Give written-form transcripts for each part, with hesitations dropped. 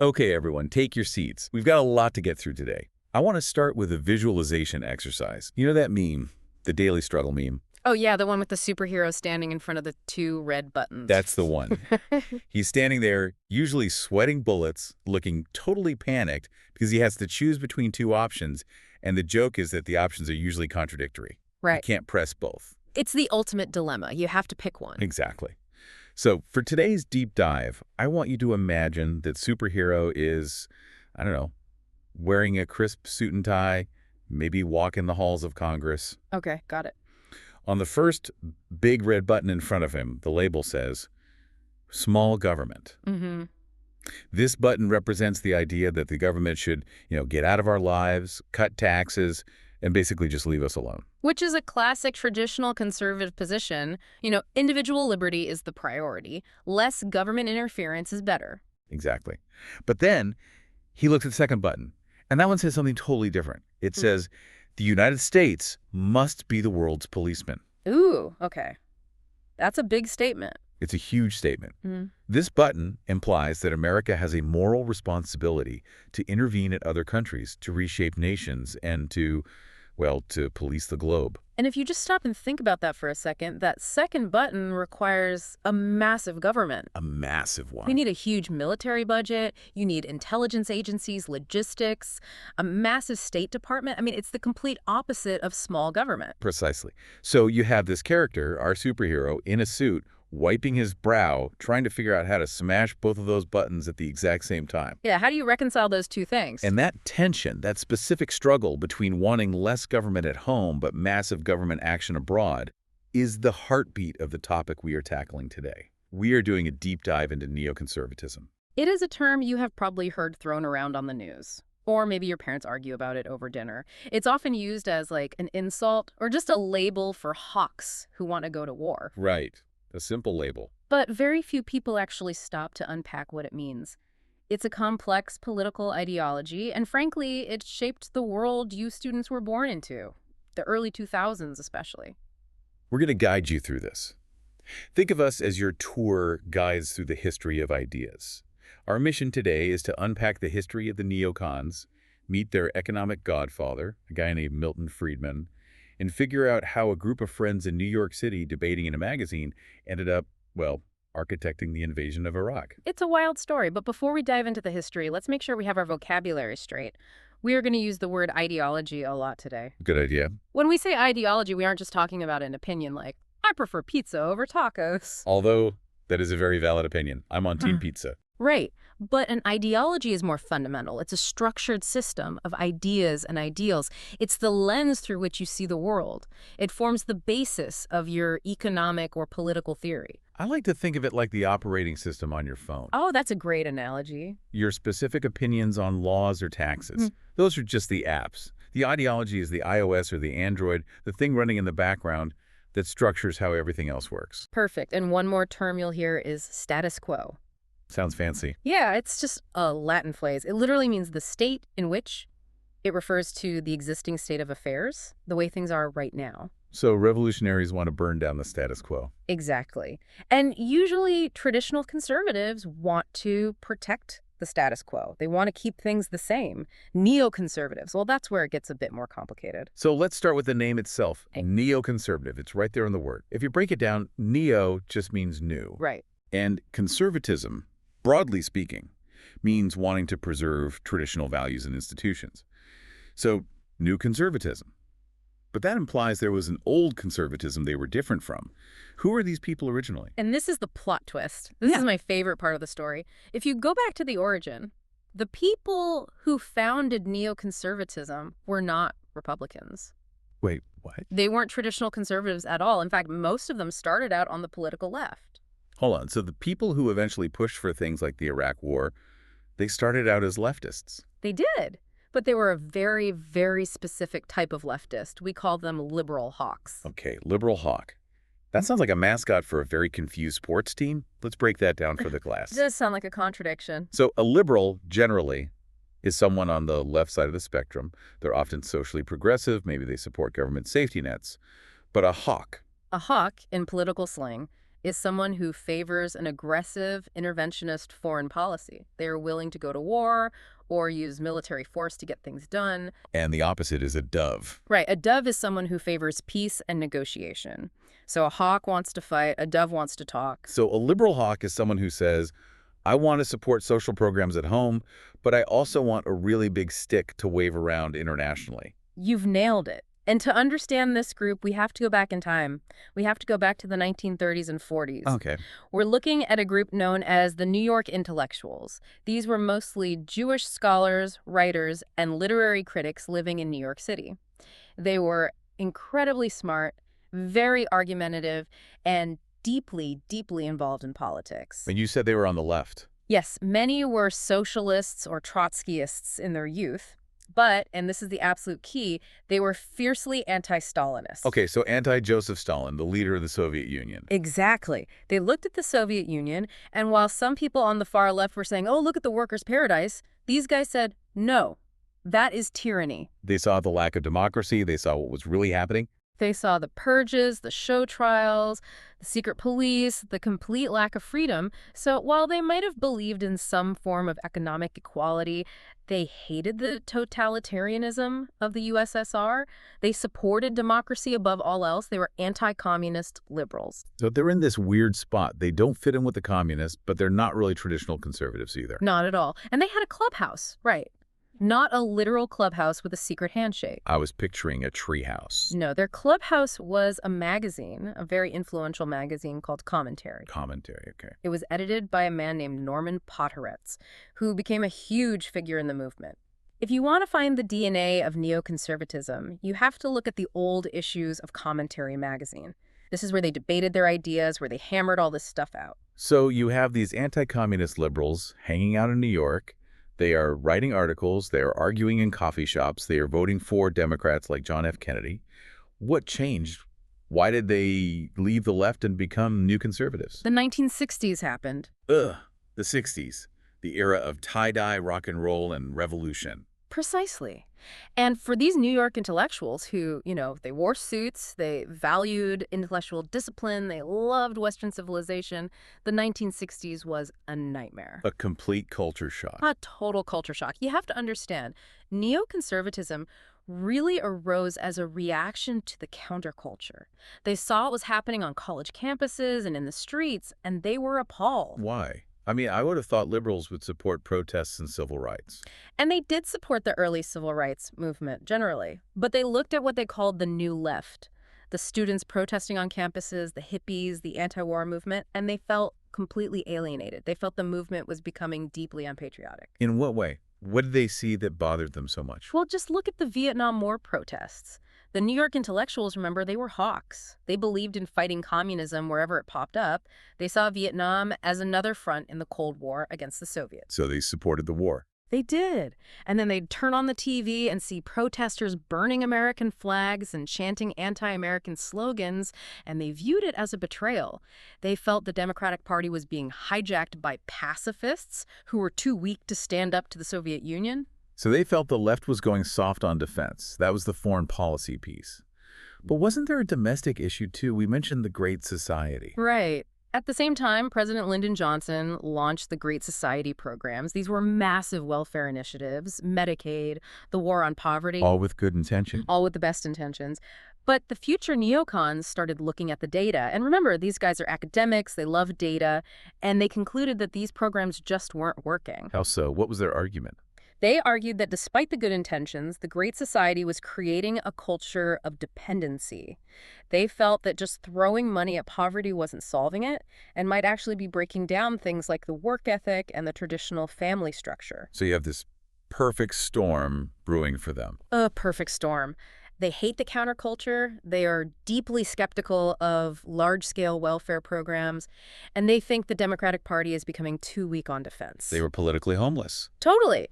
Okay, everyone, take your seats. We've got a lot to get through today. I want to start with a visualization exercise. You know that meme, the Daily Struggle meme? Oh, yeah, the one with the superhero standing in front of the two red buttons. That's the one. He's standing there, usually sweating bullets, looking totally panicked because he has to choose between two options, and the joke is that the options are usually contradictory. Right. You can't press both. It's the ultimate dilemma. You have to pick one. Exactly. So for today's deep dive, I want you to imagine that superhero is, I don't know, wearing a crisp suit and tie, maybe walking the halls of Congress. Okay, got it. On the first big red button in front of him, the label says, small government. Mm-hmm. This button represents the idea that the government should, get out of our lives, cut taxes, and basically just leave us alone. Which is a classic traditional conservative position. Individual liberty is the priority. Less government interference is better. Exactly. But then he looks at the second button, and that one says something totally different. It says, the United States must be the world's policeman. Ooh, okay. That's a big statement. It's a huge statement. Mm. This button implies that America has a moral responsibility to intervene at other countries, to reshape nations, and to police the globe. And if you just stop and think about that for a second, that second button requires a massive government. A massive one. We need a huge military budget. You need intelligence agencies, logistics, a massive State Department. I mean, it's the complete opposite of small government. Precisely. So you have this character, our superhero, in a suit, wiping his brow, trying to figure out how to smash both of those buttons at the exact same time. Yeah, how do you reconcile those two things? And that tension, that specific struggle between wanting less government at home but massive government action abroad, is the heartbeat of the topic we are tackling today. We are doing a deep dive into neoconservatism. It is a term you have probably heard thrown around on the news. Or maybe your parents argue about it over dinner. It's often used as like an insult or just a label for hawks who want to go to war. Right. A simple label. But very few people actually stop to unpack what it means. It's a complex political ideology, and frankly, it shaped the world you students were born into, the early 2000s especially. We're going to guide you through this. Think of us as your tour guides through the history of ideas. Our mission today is to unpack the history of the Neocons, meet their economic godfather, a guy named Milton Friedman, and figure out how a group of friends in New York City debating in a magazine ended up, architecting the invasion of Iraq. It's a wild story, but before we dive into the history, let's make sure we have our vocabulary straight. We are going to use the word ideology a lot today. Good idea. When we say ideology, we aren't just talking about an opinion like, I prefer pizza over tacos. Although, that is a very valid opinion. I'm on Team Pizza. Right. But an ideology is more fundamental. It's a structured system of ideas and ideals. It's the lens through which you see the world. It forms the basis of your economic or political theory. I like to think of it like the operating system on your phone. Oh, that's a great analogy. Your specific opinions on laws or taxes. Those are just the apps. The ideology is the iOS or the Android, the thing running in the background that structures how everything else works. Perfect. And one more term you'll hear is status quo. Sounds fancy. Yeah, it's just a Latin phrase. It literally means the state in which. It refers to the existing state of affairs, the way things are right now. So revolutionaries want to burn down the status quo. Exactly. And usually traditional conservatives want to protect the status quo. They want to keep things the same. Neoconservatives, well, that's where it gets a bit more complicated. So let's start with the name itself. Neoconservative. It's right there in the word. If you break it down, neo just means new. Right. And conservatism, broadly speaking, means wanting to preserve traditional values and institutions. So, new conservatism. But that implies there was an old conservatism they were different from. Who are these people originally? And this is the plot twist. This is my favorite part of the story. If you go back to the origin, the people who founded neoconservatism were not Republicans. Wait, what? They weren't traditional conservatives at all. In fact, most of them started out on the political left. Hold on. So the people who eventually pushed for things like the Iraq War, they started out as leftists. They did. But they were a very, very specific type of leftist. We call them liberal hawks. Okay, liberal hawk. That sounds like a mascot for a very confused sports team. Let's break that down for the class. It does sound like a contradiction. So a liberal, generally, is someone on the left side of the spectrum. They're often socially progressive. Maybe they support government safety nets. But a hawk. A hawk, in political slang, is someone who favors an aggressive, interventionist foreign policy. They are willing to go to war or use military force to get things done. And the opposite is a dove. Right. A dove is someone who favors peace and negotiation. So a hawk wants to fight, a dove wants to talk. So a liberal hawk is someone who says, I want to support social programs at home, but I also want a really big stick to wave around internationally. You've nailed it. And to understand this group, we have to go back in time. We have to go back to the 1930s and 40s. Okay. We're looking at a group known as the New York Intellectuals. These were mostly Jewish scholars, writers, and literary critics living in New York City. They were incredibly smart, very argumentative, and deeply, deeply involved in politics. And you said they were on the left. Yes, many were socialists or Trotskyists in their youth. But, and this is the absolute key, they were fiercely anti-Stalinist. Okay, so anti-Joseph Stalin, the leader of the Soviet Union. Exactly. They looked at the Soviet Union, and while some people on the far left were saying, oh, look at the workers' paradise, these guys said, no, that is tyranny. They saw the lack of democracy. They saw what was really happening. They saw the purges, the show trials, the secret police, the complete lack of freedom. So while they might have believed in some form of economic equality, they hated the totalitarianism of the USSR. They supported democracy above all else. They were anti-communist liberals. So they're in this weird spot. They don't fit in with the communists, but they're not really traditional conservatives either. Not at all. And they had a clubhouse, right? Not a literal clubhouse with a secret handshake. I was picturing a treehouse. No, their clubhouse was a magazine, a very influential magazine called Commentary. Commentary, okay. It was edited by a man named Norman Podhoretz, who became a huge figure in the movement. If you want to find the DNA of neoconservatism, you have to look at the old issues of Commentary magazine. This is where they debated their ideas, where they hammered all this stuff out. So you have these anti-communist liberals hanging out in New York. They are writing articles, they are arguing in coffee shops, they are voting for Democrats like John F. Kennedy. What changed? Why did they leave the left and become new conservatives? The 1960s happened. The 60s, the era of tie-dye, rock and roll, and revolution. Precisely. And for these New York intellectuals who, they wore suits, they valued intellectual discipline, they loved Western civilization, the 1960s was a nightmare. A complete culture shock. A total culture shock. You have to understand, neoconservatism really arose as a reaction to the counterculture. They saw what was happening on college campuses and in the streets, and they were appalled. Why? I mean, I would have thought liberals would support protests and civil rights. And they did support the early civil rights movement, generally. But they looked at what they called the new left, the students protesting on campuses, the hippies, the anti-war movement, and they felt completely alienated. They felt the movement was becoming deeply unpatriotic. In what way? What did they see that bothered them so much? Well, just look at the Vietnam War protests. The New York intellectuals, remember, they were hawks. They believed in fighting communism wherever it popped up. They saw Vietnam as another front in the Cold War against the Soviets. So they supported the war. They did. And then they'd turn on the TV and see protesters burning American flags and chanting anti-American slogans, and they viewed it as a betrayal. They felt the Democratic Party was being hijacked by pacifists who were too weak to stand up to the Soviet Union. So they felt the left was going soft on defense. That was the foreign policy piece. But wasn't there a domestic issue, too? We mentioned the Great Society. Right. At the same time, President Lyndon Johnson launched the Great Society programs. These were massive welfare initiatives, Medicaid, the war on poverty. All with good intention. All with the best intentions. But the future neocons started looking at the data. And remember, these guys are academics, they love data, and they concluded that these programs just weren't working. How so? What was their argument? They argued that despite the good intentions, the Great Society was creating a culture of dependency. They felt that just throwing money at poverty wasn't solving it and might actually be breaking down things like the work ethic and the traditional family structure. So you have this perfect storm brewing for them. A perfect storm. They hate the counterculture, they are deeply skeptical of large-scale welfare programs, and they think the Democratic Party is becoming too weak on defense. They were politically homeless. Totally.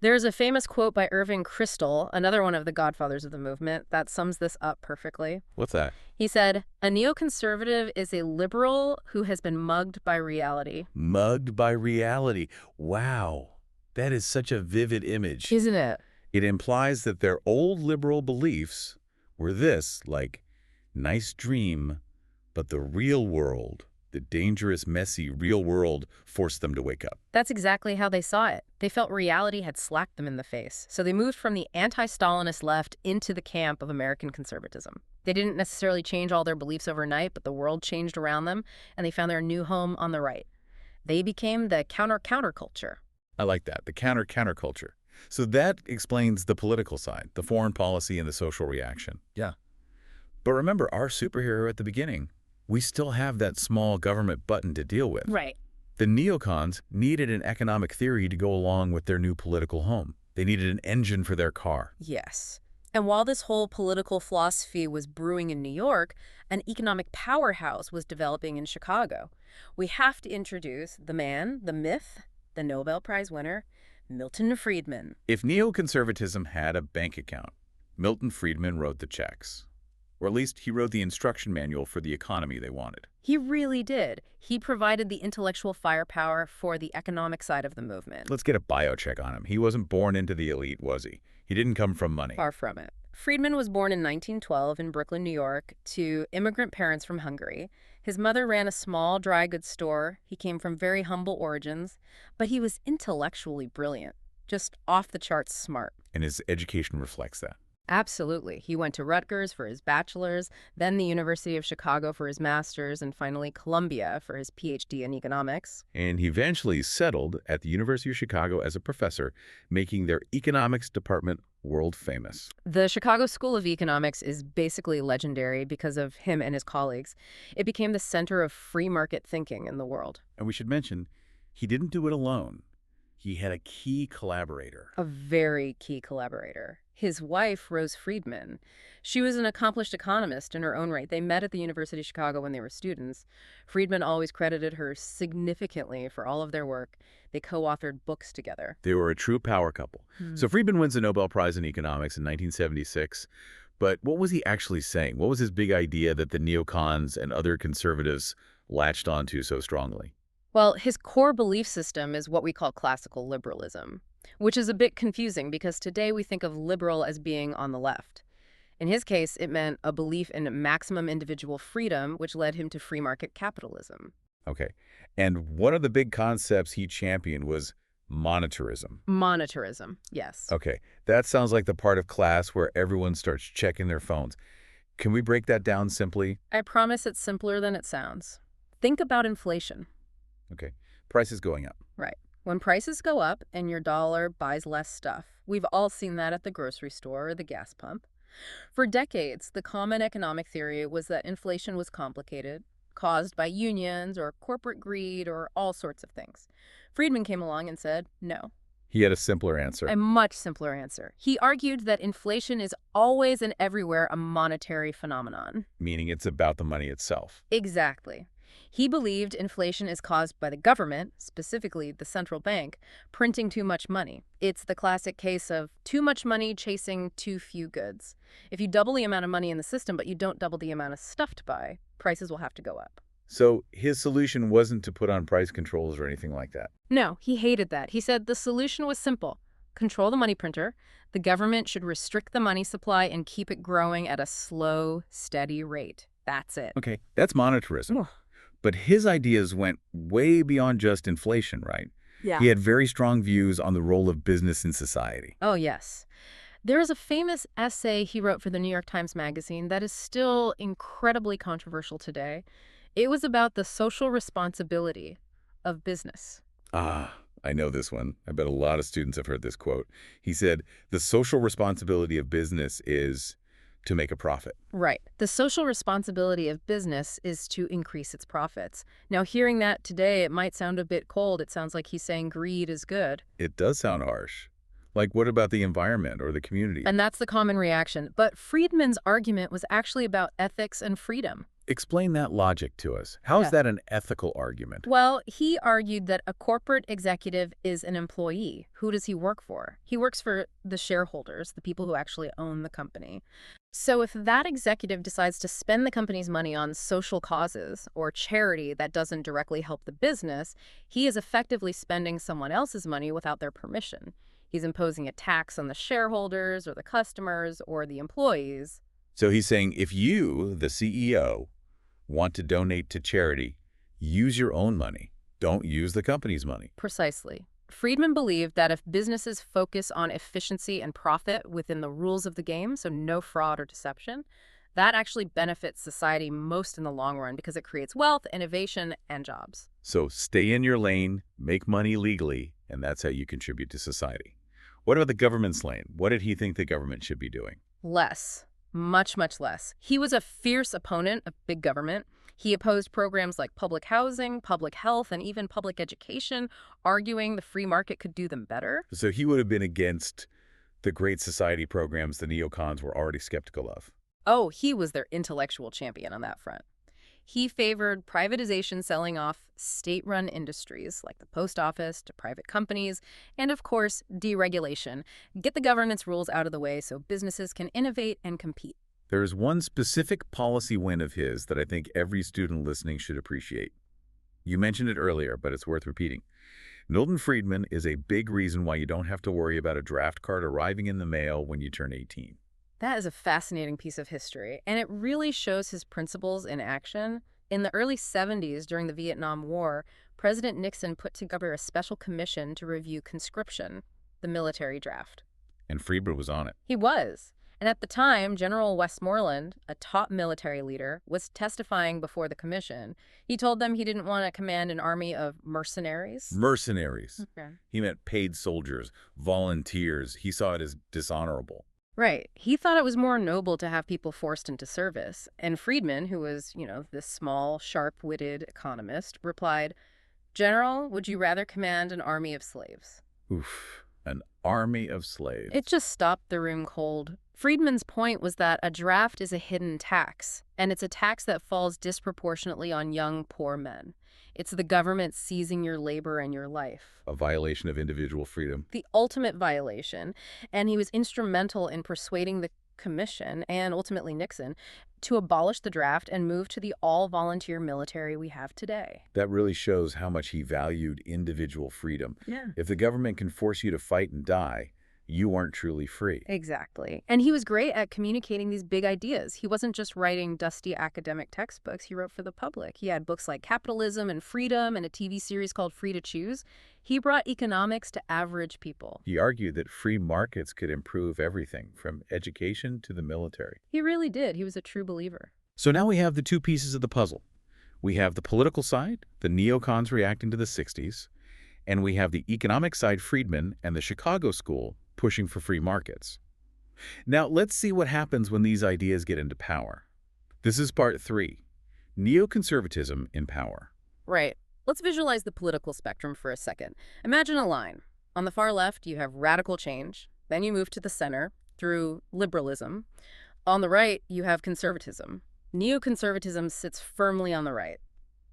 There's a famous quote by Irving Kristol, another one of the godfathers of the movement, that sums this up perfectly. What's that? He said, "A neoconservative is a liberal who has been mugged by reality." Mugged by reality. Wow. That is such a vivid image. Isn't it? It implies that their old liberal beliefs were this, like, nice dream, but the real world The dangerous, messy, real world forced them to wake up. That's exactly how they saw it. They felt reality had slapped them in the face, so they moved from the anti-Stalinist left into the camp of American conservatism. They didn't necessarily change all their beliefs overnight, but the world changed around them, and they found their new home on the right. They became the counterculture. I like that, the counterculture. So that explains the political side, the foreign policy and the social reaction. Yeah. But remember, our superhero at the beginning, we still have that small government button to deal with. Right. The neocons needed an economic theory to go along with their new political home. They needed an engine for their car. Yes. And while this whole political philosophy was brewing in New York, an economic powerhouse was developing in Chicago. We have to introduce the man, the myth, the Nobel Prize winner, Milton Friedman. If neoconservatism had a bank account, Milton Friedman wrote the checks. Or at least he wrote the instruction manual for the economy they wanted. He really did. He provided the intellectual firepower for the economic side of the movement. Let's get a bio check on him. He wasn't born into the elite, was he? He didn't come from money. Far from it. Friedman was born in 1912 in Brooklyn, New York, to immigrant parents from Hungary. His mother ran a small dry goods store. He came from very humble origins, but he was intellectually brilliant, just off the charts smart. And his education reflects that. Absolutely. He went to Rutgers for his bachelor's, then the University of Chicago for his master's, and finally Columbia for his PhD in economics. And he eventually settled at the University of Chicago as a professor, making their economics department world famous. The Chicago School of Economics is basically legendary because of him and his colleagues. It became the center of free market thinking in the world. And we should mention, he didn't do it alone. He had a key collaborator. A very key collaborator. His wife, Rose Friedman. She was an accomplished economist in her own right. They met at the University of Chicago when they were students. Friedman always credited her significantly for all of their work. They co-authored books together. They were a true power couple. So Friedman wins the Nobel Prize in economics in 1976. But what was he actually saying? What was his big idea that the neocons and other conservatives latched onto so strongly? Well, his core belief system is what we call classical liberalism, which is a bit confusing because today we think of liberal as being on the left. In his case, it meant a belief in maximum individual freedom, which led him to free market capitalism. Okay. And one of the big concepts he championed was monetarism. Monetarism, yes. Okay. That sounds like the part of class where everyone starts checking their phones. Can we break that down simply? I promise it's simpler than it sounds. Think about inflation. Okay. Prices going up. Right. When prices go up and your dollar buys less stuff, we've all seen that at the grocery store or the gas pump. For decades, the common economic theory was that inflation was complicated, caused by unions or corporate greed or all sorts of things. Friedman came along and said, no. He had a simpler answer. A much simpler answer. He argued that inflation is always and everywhere a monetary phenomenon. Meaning it's about the money itself. Exactly. He believed inflation is caused by the government, specifically the central bank, printing too much money. It's the classic case of too much money chasing too few goods. If you double the amount of money in the system, but you don't double the amount of stuff to buy, prices will have to go up. So his solution wasn't to put on price controls or anything like that. No, he hated that. He said the solution was simple. Control the money printer. The government should restrict the money supply and keep it growing at a slow, steady rate. That's it. Okay, that's monetarism. But his ideas went way beyond just inflation, right? Yeah. He had very strong views on the role of business in society. Oh, yes. There is a famous essay he wrote for the New York Times Magazine that is still incredibly controversial today. It was about the social responsibility of business. Ah, I know this one. I bet a lot of students have heard this quote. He said, the social responsibility of business is to make a profit. Right. The social responsibility of business is to increase its profits. Now, hearing that today, it might sound a bit cold. It sounds like he's saying greed is good. It does sound harsh. Like, what about the environment or the community? And that's the common reaction. But Friedman's argument was actually about ethics and freedom. Explain that logic to us. How is that an ethical argument? Well, he argued that a corporate executive is an employee. Who does he work for? He works for the shareholders, the people who actually own the company. So if that executive decides to spend the company's money on social causes or charity that doesn't directly help the business, he is effectively spending someone else's money without their permission. He's imposing a tax on the shareholders or the customers or the employees. So he's saying if you, the CEO, want to donate to charity, Use your own money. Don't use the company's money. Precisely. Friedman believed that if businesses focus on efficiency and profit within the rules of the game, so no fraud or deception, that actually benefits society most in the long run because it creates wealth, innovation, and jobs. So stay in your lane, make money legally, and that's how you contribute to society. What about the government's lane? What did he think the government should be doing? Less. Much, much less. He was a fierce opponent of big government. He opposed programs like public housing, public health, and even public education, arguing the free market could do them better. So he would have been against the Great Society programs the neocons were already skeptical of. Oh, he was their intellectual champion on that front. He favored privatization, selling off state-run industries like the post office to private companies, and of course, deregulation. Get the government's rules out of the way so businesses can innovate and compete. There is one specific policy win of his that I think every student listening should appreciate. You mentioned it earlier, but it's worth repeating. Milton Friedman is a big reason why you don't have to worry about a draft card arriving in the mail when you turn 18. That is a fascinating piece of history, and it really shows his principles in action. In the early 70s, during the Vietnam War, President Nixon put together a special commission to review conscription, the military draft. And Friedman was on it. He was. And at the time, General Westmoreland, a top military leader, was testifying before the commission. He told them he didn't want to command an army of mercenaries. Mercenaries. Okay. He meant paid soldiers, volunteers. He saw it as dishonorable. Right. He thought it was more noble to have people forced into service. And Friedman, who was, this small, sharp-witted economist, replied, "General, would you rather command an army of slaves?" Oof. An army of slaves. It just stopped the room cold. Friedman's point was that a draft is a hidden tax, and it's a tax that falls disproportionately on young, poor men. It's the government seizing your labor and your life. A violation of individual freedom. The ultimate violation, and he was instrumental in persuading the commission, and ultimately Nixon, to abolish the draft and move to the all-volunteer military we have today. That really shows how much he valued individual freedom. Yeah. If the government can force you to fight and die, you aren't truly free. Exactly. And he was great at communicating these big ideas. He wasn't just writing dusty academic textbooks. He wrote for the public. He had books like Capitalism and Freedom and a TV series called Free to Choose. He brought economics to average people. He argued that free markets could improve everything, from education to the military. He really did. He was a true believer. So now we have the two pieces of the puzzle. We have the political side, the neocons reacting to the 60s, and we have the economic side, Friedman and the Chicago School pushing for free markets. Now, let's see what happens when these ideas get into power. This is part 3, Neoconservatism in Power. Right. Let's visualize the political spectrum for a second. Imagine a line. On the far left, you have radical change. Then you move to the center through liberalism. On the right, you have conservatism. Neoconservatism sits firmly on the right.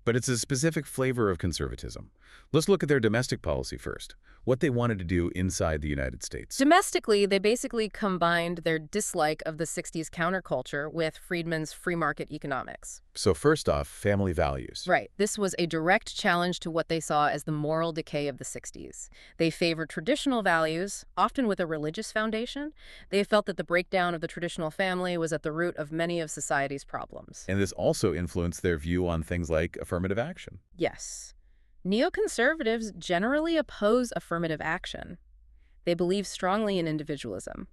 But it's a specific flavor of conservatism. Let's look at their domestic policy first, what they wanted to do inside the United States. Domestically, they basically combined their dislike of the 60s counterculture with Friedman's free market economics. So first off, family values. Right. This was a direct challenge to what they saw as the moral decay of the 60s. They favored traditional values, often with a religious foundation. They felt that the breakdown of the traditional family was at the root of many of society's problems. And this also influenced their view on things like affirmative action. Yes. Neoconservatives generally oppose affirmative action. They believe strongly in individualism.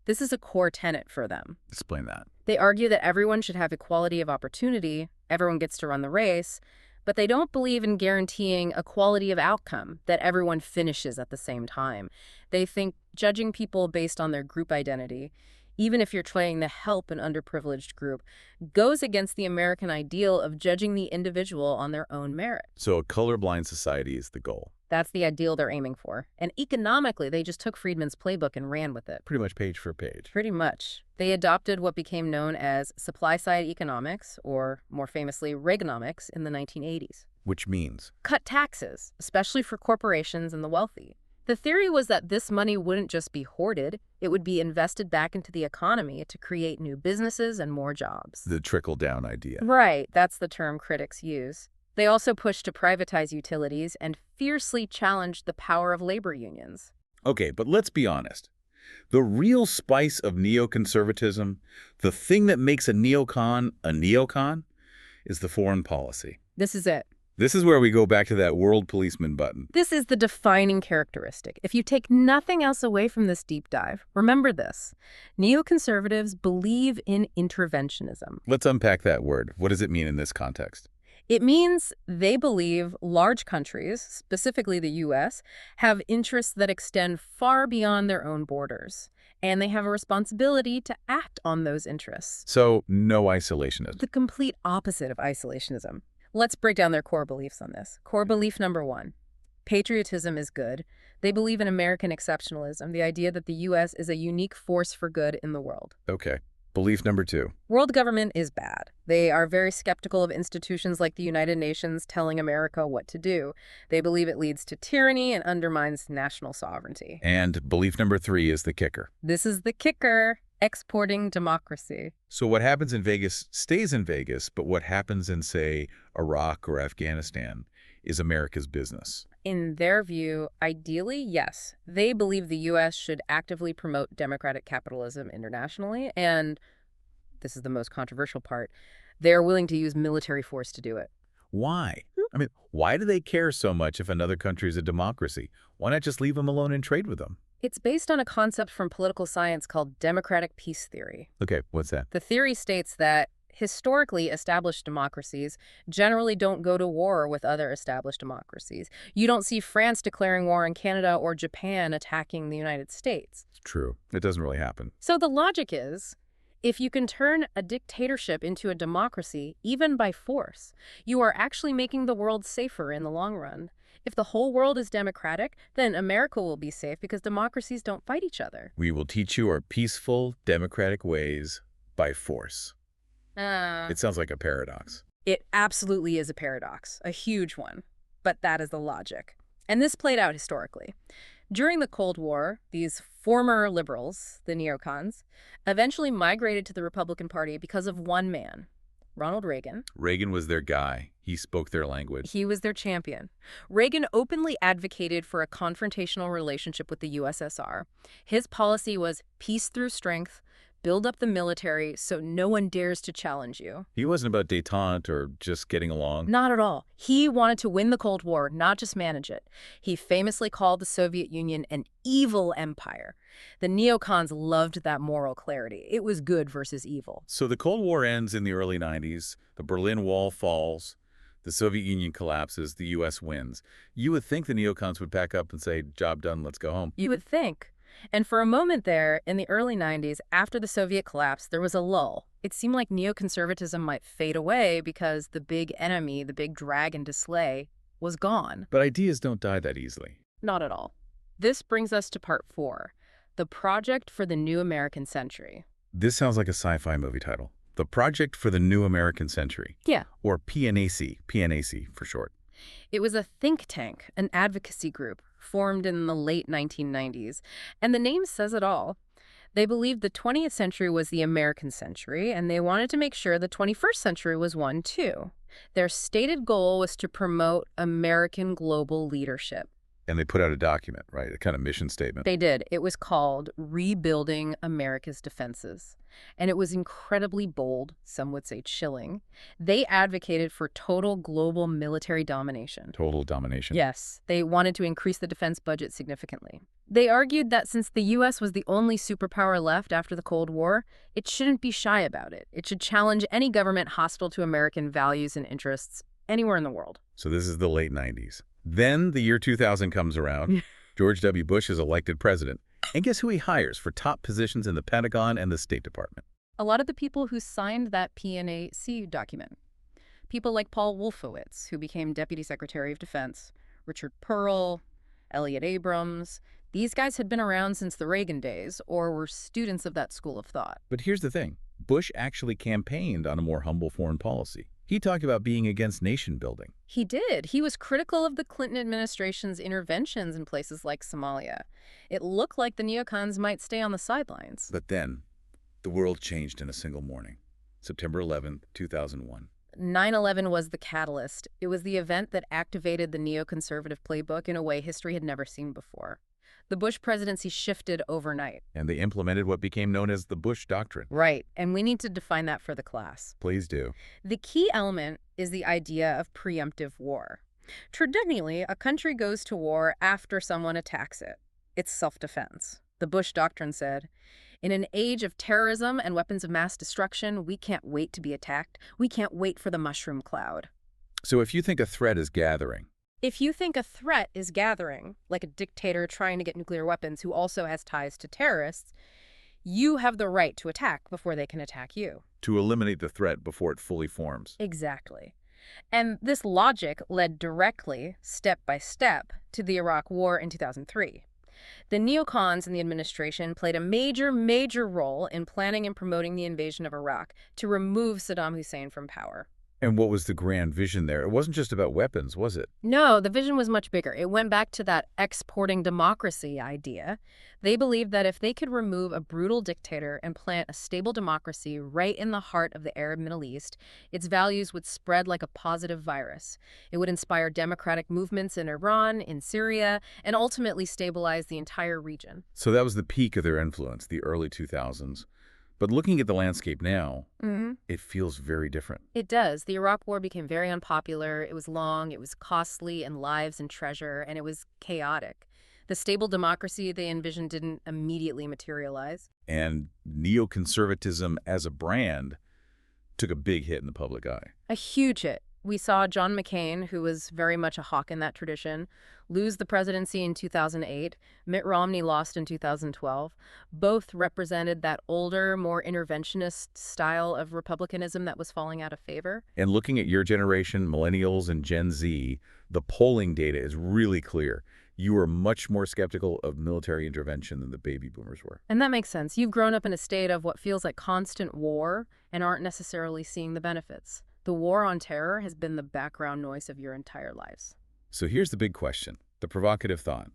This is a core tenet for them. Explain that. They argue that everyone should have equality of opportunity, everyone gets to run the race, but they don't believe in guaranteeing equality of outcome, that everyone finishes at the same time. They think judging people based on their group identity, even if you're trying to help an underprivileged group, goes against the American ideal of judging the individual on their own merit. So a colorblind society is the goal. That's the ideal they're aiming for. And economically, they just took Friedman's playbook and ran with it. Pretty much page for page. Pretty much. They adopted what became known as supply-side economics, or more famously, Reaganomics, in the 1980s. Which means? Cut taxes, especially for corporations and the wealthy. The theory was that this money wouldn't just be hoarded, it would be invested back into the economy to create new businesses and more jobs. The trickle-down idea. Right, that's the term critics use. They also pushed to privatize utilities and fiercely challenged the power of labor unions. Okay, but let's be honest. The real spice of neoconservatism, the thing that makes a neocon, is the foreign policy. This is it. This is where we go back to that world policeman button. This is the defining characteristic. If you take nothing else away from this deep dive, remember this. Neoconservatives believe in interventionism. Let's unpack that word. What does it mean in this context? It means they believe large countries, specifically the U.S., have interests that extend far beyond their own borders, and they have a responsibility to act on those interests. So, no isolationism. The complete opposite of isolationism. Let's break down their core beliefs on this. Core belief number 1. Patriotism is good. They believe in American exceptionalism, the idea that the U.S. is a unique force for good in the world. Okay. Belief number 2. World government is bad. They are very skeptical of institutions like the United Nations telling America what to do. They believe it leads to tyranny and undermines national sovereignty. And belief number 3 is the kicker. This is the kicker. Exporting democracy. So what happens in Vegas stays in Vegas, but what happens in, say, Iraq or Afghanistan is America's business. In their view, ideally, yes. They believe the U.S. should actively promote democratic capitalism internationally, and this is the most controversial part, they're willing to use military force to do it. Why? I mean, why do they care so much if another country is a democracy? Why not just leave them alone and trade with them? It's based on a concept from political science called democratic peace theory. Okay, what's that? The theory states that historically established democracies generally don't go to war with other established democracies. You don't see France declaring war on Canada or Japan attacking the United States. It's true. It doesn't really happen. So the logic is, if you can turn a dictatorship into a democracy, even by force, you are actually making the world safer in the long run. If the whole world is democratic, then America will be safe because democracies don't fight each other. We will teach you our peaceful, democratic ways by force. It sounds like a paradox. It absolutely is a paradox, a huge one. But that is the logic. And this played out historically. During the Cold War, these former liberals, the Neocons, eventually migrated to the Republican Party because of one man, Ronald Reagan. Reagan was their guy. He spoke their language. He was their champion. Reagan openly advocated for a confrontational relationship with the USSR. His policy was peace through strength, build up the military so no one dares to challenge you. He wasn't about détente or just getting along. Not at all. He wanted to win the Cold War, not just manage it. He famously called the Soviet Union an evil empire. The Neocons loved that moral clarity. It was good versus evil. So the Cold War ends in the early 90s. The Berlin Wall falls. The Soviet Union collapses. The U.S. wins. You would think the Neocons would pack up and say, job done, let's go home. You would think. And for a moment there, in the early 90s, after the Soviet collapse, there was a lull. It seemed like neoconservatism might fade away because the big enemy, the big dragon to slay, was gone. But ideas don't die that easily. Not at all. This brings us to part 4, the Project for the New American Century. This sounds like a sci-fi movie title. The Project for the New American Century. Yeah. Or PNAC for short. It was a think tank, an advocacy group, formed in the late 1990s. And the name says it all. They believed the 20th century was the American century, and they wanted to make sure the 21st century was one, too. Their stated goal was to promote American global leadership. And they put out a document, right? A kind of mission statement. They did. It was called Rebuilding America's Defenses. And it was incredibly bold, some would say chilling. They advocated for total global military domination. Total domination. Yes. They wanted to increase the defense budget significantly. They argued that since the U.S. was the only superpower left after the Cold War, it shouldn't be shy about it. It should challenge any government hostile to American values and interests anywhere in the world. So this is the late 90s. Then the year 2000 comes around. George W. Bush is elected president. And guess who he hires for top positions in the Pentagon and the State Department? A lot of the people who signed that PNAC document. People like Paul Wolfowitz, who became Deputy Secretary of Defense, Richard Pearl, Elliott Abrams. These guys had been around since the Reagan days or were students of that school of thought. But here's the thing. Bush actually campaigned on a more humble foreign policy. He talked about being against nation building. He did. He was critical of the Clinton administration's interventions in places like Somalia. It looked like the neocons might stay on the sidelines. But then, the world changed in a single morning. September 11th, 2001. 9/11 was the catalyst. It was the event that activated the neoconservative playbook in a way history had never seen before. The Bush presidency shifted overnight. And they implemented what became known as the Bush Doctrine. Right, and we need to define that for the class. Please do. The key element is the idea of preemptive war. Traditionally, a country goes to war after someone attacks it. It's self-defense. The Bush Doctrine said, in an age of terrorism and weapons of mass destruction, we can't wait to be attacked. We can't wait for the mushroom cloud. So if you think a threat is gathering, like a dictator trying to get nuclear weapons who also has ties to terrorists, you have the right to attack before they can attack you. to eliminate the threat before it fully forms. Exactly. And this logic led directly, step by step, to the Iraq War in 2003. The Neocons in the administration played a major role in planning and promoting the invasion of Iraq to remove Saddam Hussein from power. And what was the grand vision there? It wasn't just about weapons, was it? No, the vision was much bigger. It went back to that exporting democracy idea. They believed that if they could remove a brutal dictator and plant a stable democracy right in the heart of the Arab Middle East, its values would spread like a positive virus. It would inspire democratic movements in Iran, in Syria, and ultimately stabilize the entire region. So that was the peak of their influence, the early 2000s. But looking at the landscape now, it feels very different. It does. The Iraq War became very unpopular. It was long, it was costly in lives and treasure, and it was chaotic. The stable democracy they envisioned didn't immediately materialize. And neoconservatism as a brand took a big hit in the public eye. A huge hit. We saw John McCain, who was very much a hawk in that tradition, lose the presidency in 2008. Mitt Romney lost in 2012. Both represented that older, more interventionist style of republicanism that was falling out of favor. And looking at your generation, millennials and Gen Z, the polling data is really clear. You are much more skeptical of military intervention than the baby boomers were. And that makes sense. You've grown up in a state of what feels like constant war and aren't necessarily seeing the benefits. The war on terror has been the background noise of your entire lives. So here's the big question, the provocative thought.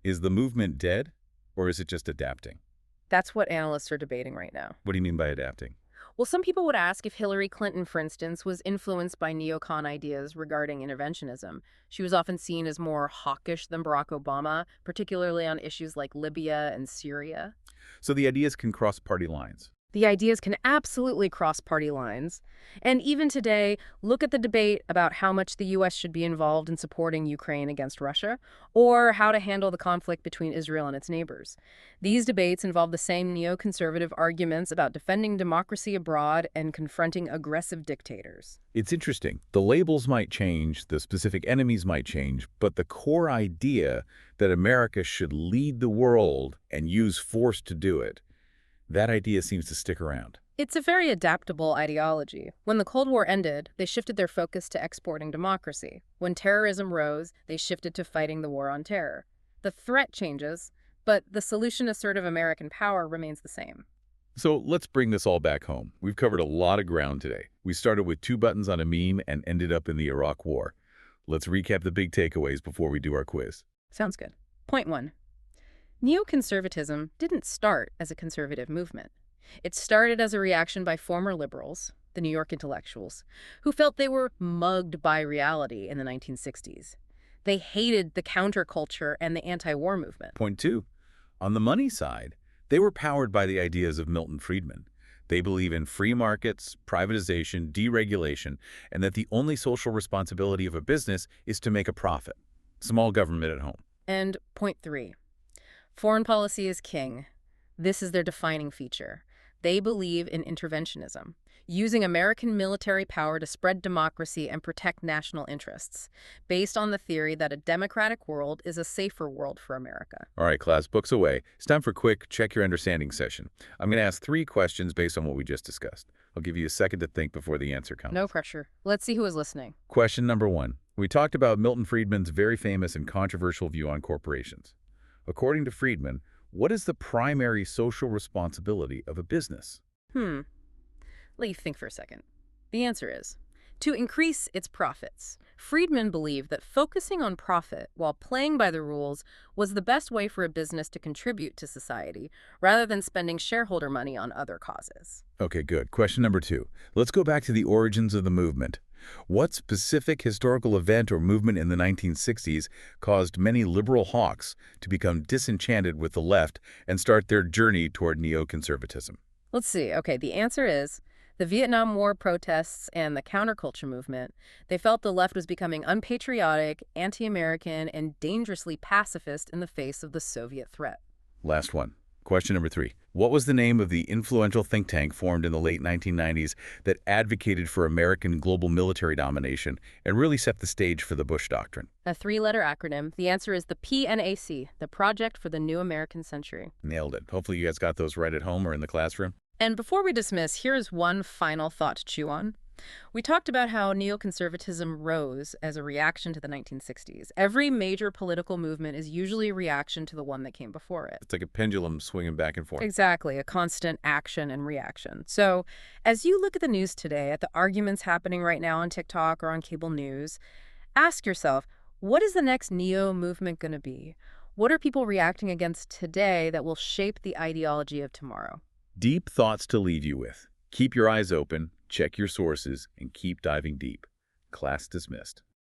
Is the movement dead, or is it just adapting? That's what analysts are debating right now. What do you mean by adapting? Well, some people would ask if Hillary Clinton, for instance, was influenced by neocon ideas regarding interventionism. She was often seen as more hawkish than Barack Obama, particularly on issues like Libya and Syria. So the ideas can cross party lines. The ideas can absolutely cross party lines. And even today, look at the debate about how much the U.S. should be involved in supporting Ukraine against Russia, or how to handle the conflict between Israel and its neighbors. These debates involve the same neoconservative arguments about defending democracy abroad and confronting aggressive dictators. It's interesting. The labels might change, the specific enemies might change, but the core idea that America should lead the world and use force to do it, that idea seems to stick around. It's a very adaptable ideology. When the Cold War ended, they shifted their focus to exporting democracy. When terrorism rose, they shifted to fighting the war on terror. The threat changes, but the solution to assertive American power remains the same. So let's bring this all back home. We've covered a lot of ground today. We started with 2 buttons on a meme and ended up in the Iraq War. Let's recap the big takeaways before we do our quiz. Sounds good. Point 1. Neoconservatism didn't start as a conservative movement. It started as a reaction by former liberals, the New York intellectuals, who felt they were mugged by reality in the 1960s. They hated the counterculture and the anti-war movement. Point 2. On the money side, they were powered by the ideas of Milton Friedman. They believe in free markets, privatization, deregulation, and that the only social responsibility of a business is to make a profit. Small government at home. And point 3. Foreign policy is king. This is their defining feature. They believe in interventionism, using American military power to spread democracy and protect national interests, based on the theory that a democratic world is a safer world for America. All right, class, books away. It's time for a quick check your understanding session. I'm going to ask 3 questions based on what we just discussed. I'll give you a second to think before the answer comes. No pressure. Let's see who is listening. Question number 1. We talked about Milton Friedman's very famous and controversial view on corporations. According to Friedman, what is the primary social responsibility of a business? Let you think for a second. The answer is to increase its profits. Friedman believed that focusing on profit while playing by the rules was the best way for a business to contribute to society, rather than spending shareholder money on other causes. Okay, good. Question number 2. Let's go back to the origins of the movement. What specific historical event or movement in the 1960s caused many liberal hawks to become disenchanted with the left and start their journey toward neoconservatism? Let's see. Okay, the answer is the Vietnam War protests and the counterculture movement. They felt the left was becoming unpatriotic, anti-American, and dangerously pacifist in the face of the Soviet threat. Last one. Question number 3. What was the name of the influential think tank formed in the late 1990s that advocated for American global military domination and really set the stage for the Bush Doctrine? A three-letter acronym. The answer is the PNAC, the Project for the New American Century. Nailed it. Hopefully you guys got those right at home or in the classroom. And before we dismiss, here's one final thought to chew on. We talked about how neoconservatism rose as a reaction to the 1960s. Every major political movement is usually a reaction to the one that came before it. It's like a pendulum swinging back and forth. Exactly, a constant action and reaction. So as you look at the news today, at the arguments happening right now on TikTok or on cable news, ask yourself, what is the next neo movement going to be? What are people reacting against today that will shape the ideology of tomorrow? Deep thoughts to leave you with. Keep your eyes open, check your sources, and keep diving deep. Class dismissed.